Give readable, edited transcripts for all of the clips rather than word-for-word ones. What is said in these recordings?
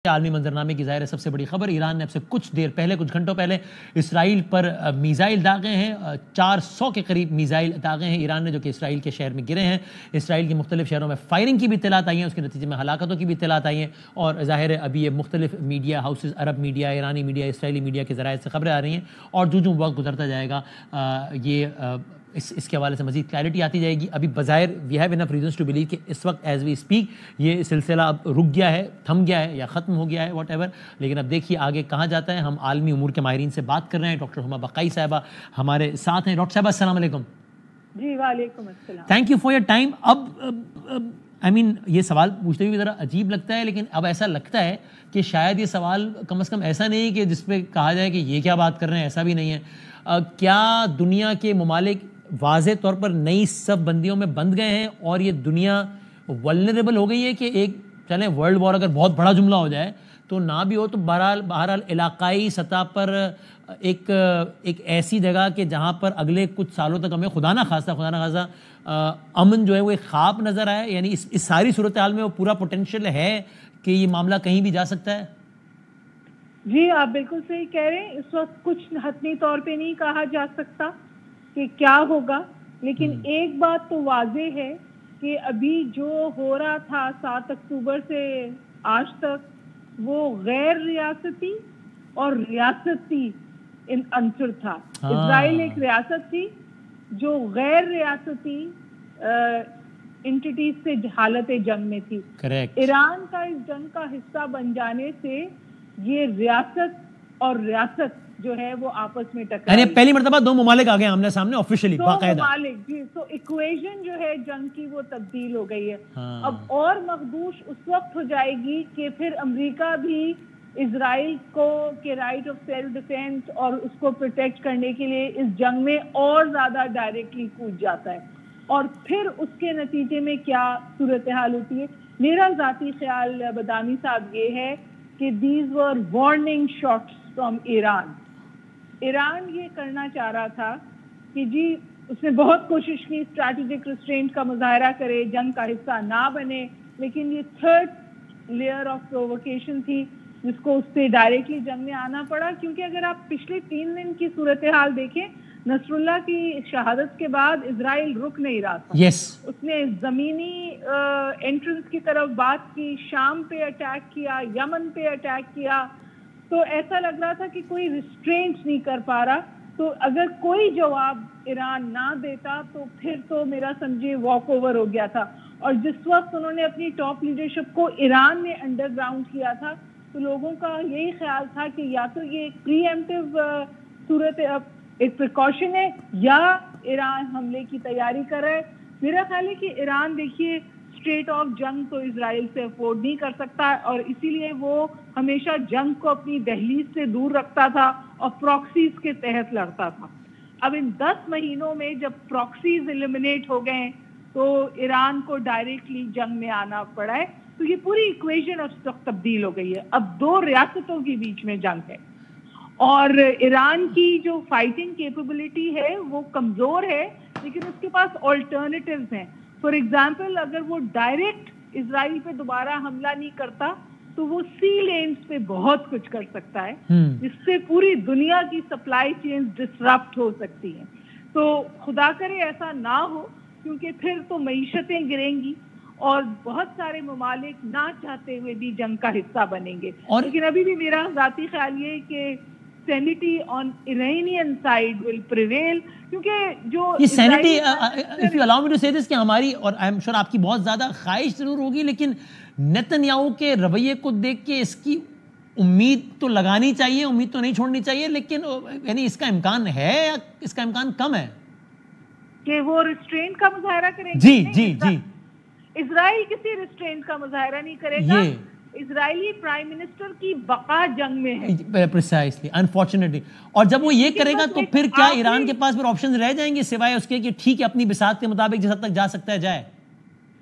عالمی منظرنامے کی ظاہر ہے سب سے بڑی خبر، ایران نے اب سے کچھ گھنٹوں پہلے اسرائیل پر میزائل داغے ہیں، 400 کے قریب میزائل داغے ہیں ایران نے، جو کہ اسرائیل کے شہر میں گرے ہیں۔ اسرائیل کے مختلف شہروں میں فائرنگ کی بھی اطلاعات آئی ہیں، اس کے نتیجے میں ہلاکتوں کی بھی اطلاعات آئی ہیں، اور ظاہر ہے ابھی یہ مختلف میڈیا ہاؤسز، عرب میڈیا، ایرانی میڈیا، اسرائیلی میڈیا کے ذرائع سے خبریں آ رہی ہیں، اور جو وقت گزرتا جائے گا اس کے حوالے سے مزید کلیئرٹی آتی جائے گی۔ ابھی بظاہر we have enough reasons to believe کہ اس وقت ایز وی اسپیک یہ سلسلہ اب رک گیا ہے، تھم گیا ہے یا ختم ہو گیا ہے، واٹ ایور، لیکن اب دیکھیے آگے کہاں جاتا ہے۔ ہم عالمی امور کے ماہرین سے بات کر رہے ہیں، ڈاکٹر ہما بقائی صاحبہ ہمارے ساتھ ہیں۔ ڈاکٹر صاحبہ السلام علیکم۔ جی وعلیکم السلام، thank you for your time. اب یہ سوال پوچھتے ہوئے ذرا عجیب لگتا ہے، لیکن اب ایسا لگتا ہے کہ شاید یہ سوال کم از کم ایسا نہیں کہ جس پہ کہا جائے کہ یہ کیا بات کر رہے ہیں، ایسا بھی نہیں ہے۔ کیا دنیا کے ممالک واضح طور پر نئی صف بندیوں میں بند گئے ہیں اور یہ دنیا ولنریبل ہو گئی ہے کہ ایک چلیں ورلڈ وار اگر بہت بڑا جملہ ہو جائے تو نہ بھی ہو تو بہرحال علاقائی سطح پر ایک ایسی جگہ کہ جہاں پر اگلے کچھ سالوں تک ہمیں خدا نہ خواستہ امن جو ہے وہ ایک خواب نظر آئے، یعنی اس ساری صورتحال میں وہ پورا پوٹینشیل ہے کہ یہ معاملہ کہیں بھی جا سکتا ہے؟ جی آپ بالکل صحیح کہہ رہے ہیں۔ اس وقت کچھ حتمی طور پہ نہیں کہا جا سکتا کہ کیا ہوگا، لیکن ایک بات تو واضح ہے کہ ابھی جو ہو رہا تھا 7 اکتوبر سے آج تک وہ غیر ریاستی اور ریاستی عنصر تھا۔ اسرائیل ایک ریاست تھی جو غیر ریاستی انٹیٹیز سے حالت جنگ میں تھی۔ ایران کا اس جنگ کا حصہ بن جانے سے یہ ریاست اور ریاست جو ہے وہ آپس میں ٹکرائی، یعنی پہلی مرتبہ دو ممالک آگے آمنے سامنے آفیشلی باقاعدہ ممالک، جی، تو ایکویشن جو ہے جنگ کی وہ تبدیل ہو گئی ہے۔ اب اور مخدوش اس وقت ہو جائے گی کہ پھر امریکہ بھی اسرائیل کو کے رائٹ آف سیلف ڈیفینس اور اس کو پروٹیکٹ کرنے کے لیے اس جنگ میں اور زیادہ ڈائریکٹلی کود جاتا ہے، اور پھر اس کے نتیجے میں کیا صورتحال ہوتی ہے۔ میرا ذاتی خیال بدامی صاحب یہ ہے کہ these were warning shots from Iran. Iran یہ کرنا چاہ رہا تھا کہ جی اس نے بہت کوشش کی، اسٹریٹجک ریسٹرینٹ کا مظاہرہ کرے، جنگ کا حصہ نہ بنے، لیکن یہ تھرڈ لیئر آف پرووکیشن تھی جس کو اس سے ڈائریکٹلی جنگ میں آنا پڑا، کیونکہ اگر آپ پچھلے 3 دن کی صورتحال دیکھیں، نصر اللہ کی شہادت کے بعد اسرائیل رک نہیں رہا تھا۔ اس نے زمینی انٹرنس کی طرف بات کی، شام پہ اٹیک کیا، یمن پہ اٹیک کیا، تو ایسا لگ رہا تھا کہ کوئی ریسٹرینٹ نہیں کر پا رہا۔ تو اگر کوئی جواب ایران نہ دیتا تو پھر تو میرا سمجھے واک اوور ہو گیا تھا، اور جس وقت انہوں نے اپنی ٹاپ لیڈرشپ کو ایران میں انڈر گراؤنڈ کیا تھا تو لوگوں کا یہی خیال تھا کہ یا تو یہ ایک پری ایمپٹیو صورت ایک پریکاشن ہے یا ایران حملے کی تیاری کر رہا ہے۔ میرا خیال ہے کہ ایران دیکھیے اسٹریٹ آف جنگ تو اسرائیل سے افورڈ نہیں کر سکتا، اور اسی لیے وہ ہمیشہ جنگ کو اپنی دہلیز سے دور رکھتا تھا اور پراکسیز کے تحت لڑتا تھا۔ اب ان 10 مہینوں میں جب پراکسیز ایلیمنیٹ ہو گئے تو ایران کو ڈائریکٹلی جنگ میں آنا پڑا ہے، تو یہ پوری ایکویشن اب تک تبدیل ہو گئی ہے۔ اب 2 ریاستوں کے بیچ میں جنگ ہے، اور ایران کی جو فائٹنگ کیپیبلٹی ہے وہ کمزور ہے، لیکن اس کے پاس آلٹرنیٹیوز ہیں۔ فار ایگزامپل اگر وہ ڈائریکٹ اسرائیل پہ دوبارہ حملہ نہیں کرتا تو وہ سی لینز پہ بہت کچھ کر سکتا ہے، جس سے پوری دنیا کی سپلائی چینز ڈسرپٹ ہو سکتی ہیں۔ تو خدا کرے ایسا نہ ہو، کیونکہ پھر تو معیشتیں گریں گی اور بہت سارے ممالک نہ چاہتے ہوئے بھی جنگ کا حصہ بنیں گے۔ لیکن ابھی بھی میرا ذاتی خیال یہ کہ sanity on Iranian side will prevail، کیونکہ جو یہ sanity if you allow me to say this کہ ہماری، اور I am sure آپ کی بہت زیادہ خواہش ضرور ہوگی، لیکن نیتن یاہو کے رویے کو دیکھ کے اس کی امید تو لگانی چاہیے، امید تو نہیں چھوڑنی چاہیے، لیکن یعنی اس کا امکان ہے یا اس کا امکان کم ہے کہ وہ ریسٹرینٹ کا مظاہرہ کریں گے؟ جی اسرائیل کسی ریسٹرینٹ کا مظاہرہ نہیں کرے گا۔ اسرائیلی پرائم منسٹر کی بقا جنگ میں ہے، پریسائسلی، انفارچونیٹلی، اور جب وہ یہ کرے گا تو پھر کیا ایران کے پاس پھر آپشنز رہ جائیں گے سوائے اس کے کہ ٹھیک ہے اپنی بساط کے مطابق جس حد تک جا سکتا ہے جائے؟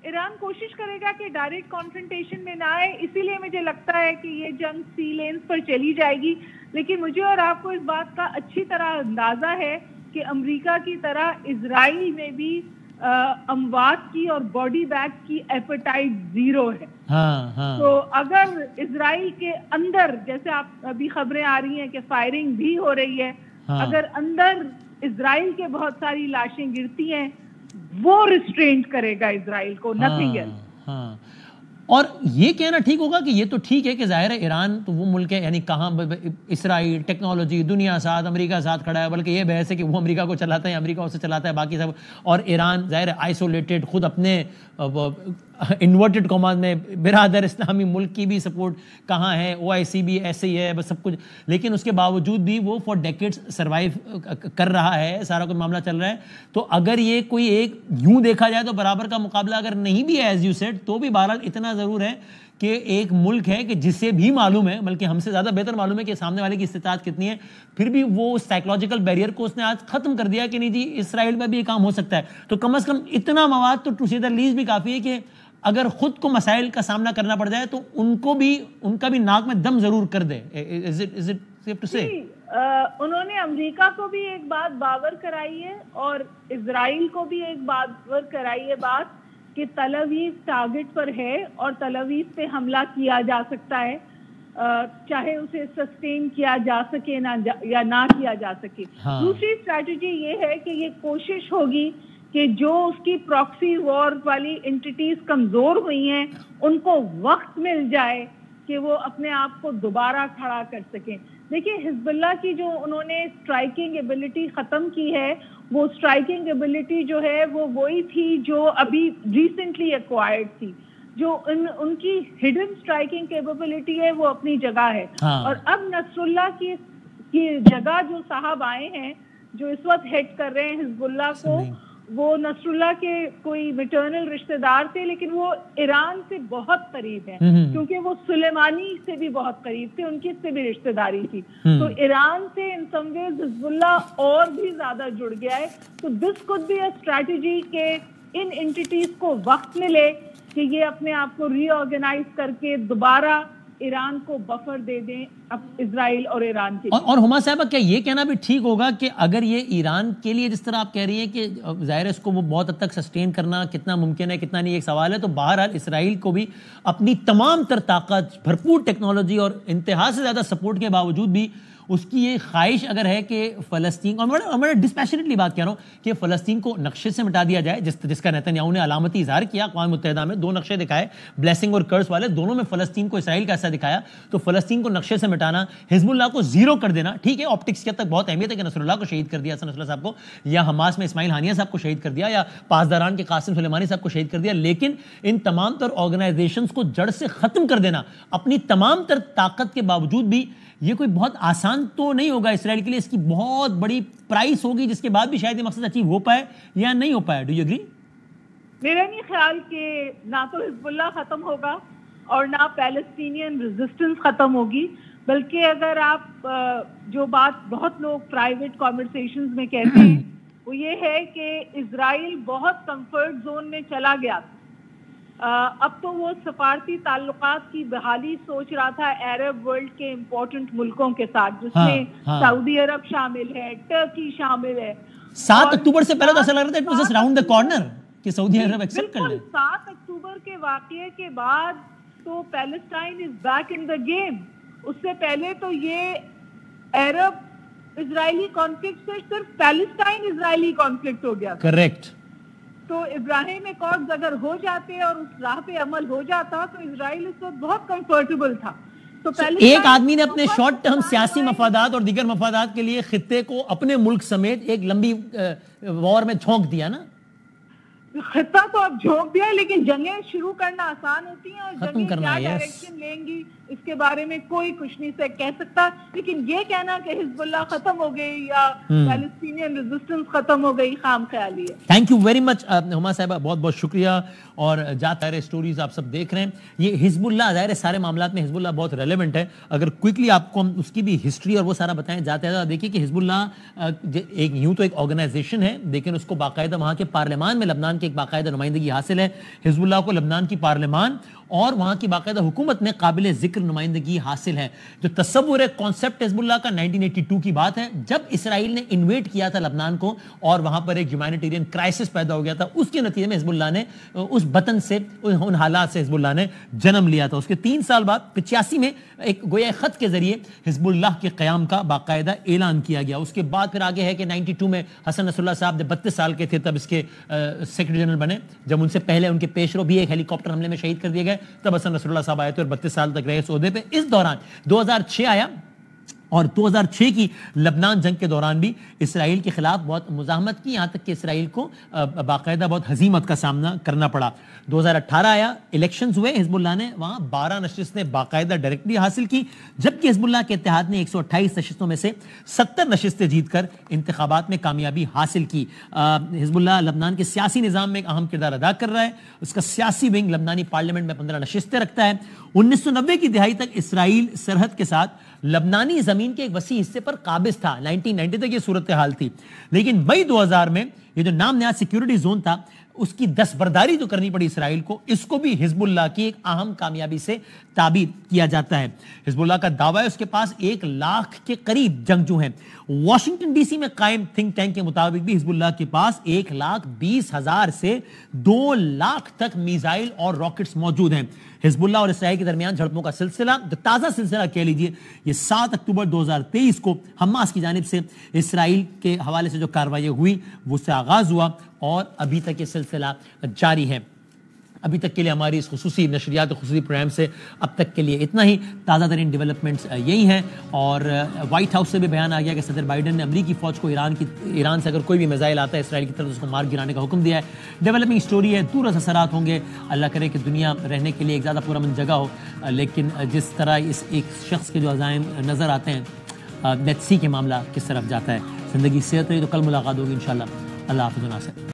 ایران کوشش کرے گا کہ ڈائریکٹ کانفرنٹیشن میں نہ آئے، اسی لیے مجھے لگتا ہے کہ یہ جنگ سی لینز پر چلی جائے گی۔ لیکن مجھے اور آپ کو اس بات کا اچھی طرح اندازہ ہے کہ امریکہ کی طرح اسرائیل میں بھی اموات کی اور باڈی بیگ کی ایپیٹائٹ زیرو ہے. تو اگر اسرائیل کے اندر جیسے آپ ابھی خبریں آ رہی ہیں کہ فائرنگ بھی ہو رہی ہے, اگر اندر اسرائیل کے بہت ساری لاشیں گرتی ہیں, وہ ریسٹرینٹ کرے گا اسرائیل کو, نتھنگ ایلس. اور یہ کہنا ٹھیک ہوگا کہ یہ تو ٹھیک ہے کہ ظاہر ہے ایران تو وہ ملک ہے, یعنی کہاں اسرائیل ٹیکنالوجی دنیا ساتھ امریکہ ساتھ کھڑا ہے, بلکہ یہ بحث ہے کہ وہ امریکہ کو چلاتا ہے, امریکہ اسے چلاتا ہے, باقی سب, اور ایران ظاہر ہے آئسولیٹڈ, خود اپنے انورٹڈ کماز میں برادر اسلامی ملک کی بھی سپورٹ کہاں ہے, OIC بھی ایسے ہی ہے بس سب کچھ, لیکن اس کے باوجود بھی وہ فار ڈیکیڈز سروائیو کر رہا ہے, سارا کوئی معاملہ چل رہا ہے. تو اگر یہ کوئی ایک یوں دیکھا جائے تو برابر کا مقابلہ اگر نہیں بھی ہے ایز یو سیڈ, تو بھی بہرحال اتنا ضرور ہے کہ ایک ملک ہے کہ جسے بھی معلوم ہے, بلکہ ہم سے زیادہ بہتر معلوم ہے کہ سامنے والے کی استطاعت کتنی ہے, پھر بھی وہ سائیکولوجیکل بیریئر کو اس نے آج ختم کر دیا کہ نہیں جی اسرائیل میں بھی یہ کام ہو سکتا ہے. تو کم از کم اتنا مواد تو ٹو سی دا لیسٹ بھی کافی ہے کہ اگر خود کو مسائل کا سامنا کرنا پڑ جائے تو ان کا بھی ناک میں دم ضرور کر دے. انہوں نے امریکہ کو بھی ایک بات باور کرائی ہے اور اسرائیل کو بھی ایک باور کرائی ہے بات کہ تل اویو ٹارگٹ پر ہے اور تل اویو پہ حملہ کیا جا سکتا ہے, چاہے اسے سسٹین کیا جا سکے یا نہ کیا جا سکے. دوسری اسٹریٹجی یہ ہے کہ یہ کوشش ہوگی کہ جو اس کی پراکسی وار والی انٹیٹیز کمزور ہوئی ہیں ان کو وقت مل جائے کہ وہ اپنے آپ کو دوبارہ کھڑا کر سکیں. دیکھیے حزب اللہ کی جو انہوں نے اسٹرائکنگ ایبلٹی ختم کی ہے, وہ اسٹرائکنگ ایبلٹی جو ہے وہ وہی تھی جو ابھی ریسنٹلی ایکوائرڈ تھی. جو ان کی ہڈن اسٹرائکنگ کیپیبلٹی ہے وہ اپنی جگہ ہے. اور اب نصر اللہ کی جگہ جو صاحب آئے ہیں جو اس وقت ہیڈ کر رہے ہیں حزب اللہ کو, وہ نصر اللہ کے کوئی میٹرنل رشتہ دار تھے, لیکن وہ ایران سے بہت قریب ہیں کیونکہ وہ سلیمانی سے بھی بہت قریب تھے, ان کی سے بھی رشتہ داری تھی. تو ایران سے ان سم ویز حزب اللہ اور بھی زیادہ جڑ گیا ہے. تو دس کوڈ بی اے اسٹریٹجی کہ ان انٹیٹیز کو وقت ملے کہ یہ اپنے آپ کو ری آرگنائز کر کے دوبارہ ایران کو بفر دے دیں اب اسرائیل اور ایران کے. اور ہما صاحبہ کیا یہ کہنا بھی ٹھیک ہوگا کہ اگر یہ ایران کے لیے جس طرح آپ کہہ رہی ہیں کہ ظاہر ہے اس کو وہ بہت حد تک سسٹین کرنا کتنا ممکن ہے کتنا نہیں ایک سوال ہے, تو بہرحال اسرائیل کو بھی اپنی تمام تر طاقت, بھرپور ٹیکنالوجی اور انتہا سے زیادہ سپورٹ کے باوجود بھی اس کی یہ خواہش اگر ہے کہ فلسطین, اور میں ڈسپیشنیٹلی بات کہہ رہا ہوں کہ فلسطین کو نقشے سے مٹا دیا جائے, جس کا نیتنیاہو نے علامتی اظہار کیا اقوام متحدہ میں, 2 نقشے دکھائے بلیسنگ اور کرس والے, دونوں میں فلسطین کو اسرائیل کا ایسا دکھایا. تو فلسطین کو نقشے سے مٹانا, حزب اللہ کو زیرو کر دینا, ٹھیک ہے آپٹکس کی حد تک بہت اہمیت ہے کہ نصر اللہ کو شہید کر دیا حسن نصراللہ صاحب کو, یا حماس میں اسماعیل ہانیہ صاحب کو شہید کر دیا, یا پاسداران کے قاسم سلیمانی صاحب کو شہید کر دیا, لیکن ان تمام تر آرگنائزیشنز کو جڑ سے ختم کر دینا اپنی تمام تر طاقت کے باوجود بھی یہ کوئی بہت آسان تو نہیں ہوگا اسرائیل کے لیے. اس کی بہت بڑی پرائس ہوگی جس کے بعد بھی شاید یہ مقصد اچیو ہو پائے یا نہیں ہو پائے. Do you agree? میرا نہیں خیال کہ نہ تو حزب اللہ ختم ہوگا اور نہ پیلسٹینین ریزسٹنس ختم ہوگی, بلکہ اگر آپ جو بات بہت لوگ پرائیویٹ کانورسیشنز میں کہتے ہیں وہ یہ ہے کہ اسرائیل بہت کمفرٹ زون میں چلا گیا تھا. اب تو وہ سفارتی تعلقات کی بحالی سوچ رہا تھا عرب ورلڈ کے امپورٹنٹ ملکوں کے ساتھ, جس میں سعودی عرب شامل ہے, ٹرکی شامل ہے. 7 اکتوبر سے پہلے تو ایسا لگ رہا تھا it was just round the corner کہ سعودی عرب ایکسپٹ کر لے. 7 اکتوبر کے واقعے کے بعد تو Palestine is back in the game. اس سے پہلے تو یہ عرب اسرائیلی کانفلکٹ سے صرف پیلسٹائن اسرائیلی کانفلکٹ ہو گیا. کریکٹ. تو ابراہیم اکارڈز اگر ہو جاتے اور اس راہ پہ عمل ہو جاتا تو اسرائیل اس وقت بہت کمفرٹیبل تھا. تو ایک آدمی نے اپنے شارٹ ٹرم سیاسی مفادات اور دیگر مفادات کے لیے خطے کو اپنے ملک سمیت ایک لمبی وار میں جھونک دیا نا. خطہ تو اب جھونک دیا, لیکن جنگیں شروع کرنا آسان ہوتی ہیں اور جنگیں کیا ڈائریکشن لیں گی اس کے بارے میں کوئی کچھ نہیں سے کہہ سکتا. لیکن یہ کہنا کہ حزب اللہ ختم ہو گئی یا پیلسٹینین ریزسٹنس ختم ہو گئی خام خیالی ہے. تھینک یو ویری مچ ہما صاحبہ, بہت بہت شکریہ. اور جاتا ہے اسٹوریز آپ سب دیکھ رہے ہیں, یہ حزب اللہ ظاہر ہے سارے معاملات میں حزب اللہ بہت ریلیونٹ ہے. اگر کوئکلی آپ کو ہم اس کی بھی ہسٹری اور وہ سارا بتائیں جاتے ہیں, دیکھیے کہ حزب اللہ ایک یوں تو ایک آرگنائزیشن ہے, لیکن اس کو باقاعدہ وہاں کے پارلیمان میں لبنان کی ایک باقاعدہ نمائندگی حاصل ہے. حزب اللہ کو لبنان کی پارلیمان اور وہاں کی باقاعدہ حکومت میں قابل ذکر نمائندگی حاصل ہے. جو تصور ہے کانسیپٹ حزب اللہ کا 1982 کی بات ہے, جب اسرائیل نے انویٹ کیا تھا لبنان کو اور وہاں پر ایک ہیومینیٹیرین کرائسس پیدا ہو گیا تھا, اس کے نتیجے میں حزب اللہ نے اس بطن سے, ان حالات سے حزب اللہ نے جنم لیا تھا. اس کے 3 سال بعد 85 میں ایک گویا خط کے ذریعے حزب اللہ کے قیام کا باقاعدہ اعلان کیا گیا. اس کے بعد پھر آگے ہے کہ 92 میں حسن نصر اللہ صاحب جب 32 سال کے تھے تب اس کے سیکرٹری جنرل بنے. جب ان سے پہلے ان کے پیشرو بھی ایک ہیلی کاپٹر حملے میں شہید کر دیے گئے, تب حسن نصر اللہ صاحب آئے تھے اور 32 سال تک رہے اس عہدے پہ. اس دوران 2006 آیا اور 2006 کی لبنان جنگ کے دوران بھی اسرائیل کے خلاف بہت مزاحمت کی, یہاں تک کہ اسرائیل کو باقاعدہ بہت ہزیمت کا سامنا کرنا پڑا. 2018 آیا, الیکشنز ہوئے, حزب اللہ نے وہاں 12 نشستیں باقاعدہ ڈائریکٹلی حاصل کی, جبکہ حزب اللہ کے اتحاد نے 128 نشستوں میں سے 70 نشستیں جیت کر انتخابات میں کامیابی حاصل کی. حزب اللہ لبنان کے سیاسی نظام میں ایک اہم کردار ادا کر رہا ہے. اس کا سیاسی ونگ لبنانی پارلیمنٹ میں 15 نشستیں رکھتا ہے. 1990 کی دہائی تک اسرائیل سرحد کے ساتھ لبنانی زمین کے ایک وسیع حصے پر قابض تھا. 1990 تک یہ صورتحال تھی, لیکن مئی 2000 میں یہ جو نام نہاد سیکیورٹی زون تھا اس کی دستبرداری جو کرنی پڑی اسرائیل کو, اس کو بھی حزب اللہ کی ایک اہم کامیابی سے تعبیر کیا جاتا ہے. حزب اللہ کا دعویٰ ہے اس کے پاس 1 لاکھ کے قریب جنگجو ہیں. واشنگٹن ڈی سی میں قائم تھنک ٹینک کے مطابق بھی حزب اللہ کے پاس 1,20,000 سے 2 لاکھ تک میزائل اور راکٹس موجود ہیں. حزب اللہ اور اسرائیل کے درمیان جھڑپوں کا سلسلہ, تازہ سلسلہ کہہ لیجئے, یہ 7 اکتوبر 2023 کو حماس کی جانب سے اسرائیل کے حوالے سے جو کارروائیاں ہوئی وہ سے آغاز ہوا اور ابھی تک یہ سلسلہ جاری ہے. ابھی تک کے لیے ہماری اس خصوصی نشریات خصوصی پروگرام سے اب تک کے لیے اتنا ہی. تازہ ترین ڈیولپمنٹس یہی ہیں, اور وائٹ ہاؤس سے بھی بیان آ گیا کہ صدر بائیڈن نے امریکی فوج کو ایران سے اگر کوئی بھی میزائل آتا ہے اسرائیل کی طرف اس کو مار گرانے کا حکم دیا ہے. ڈیولپنگ سٹوری ہے, دور از اثرات ہوں گے. اللہ کرے کہ دنیا رہنے کے لیے ایک زیادہ پرامن جگہ ہو, لیکن جس طرح اس ایک شخص کے جو عزائم نظر آتے ہیں, ڈیتھ سی کے معاملہ کس طرف جاتا ہے. زندگی صحت رہی تو کل ملاقات ہوگی انشاءاللہ. اللہ حافظ و ناصر.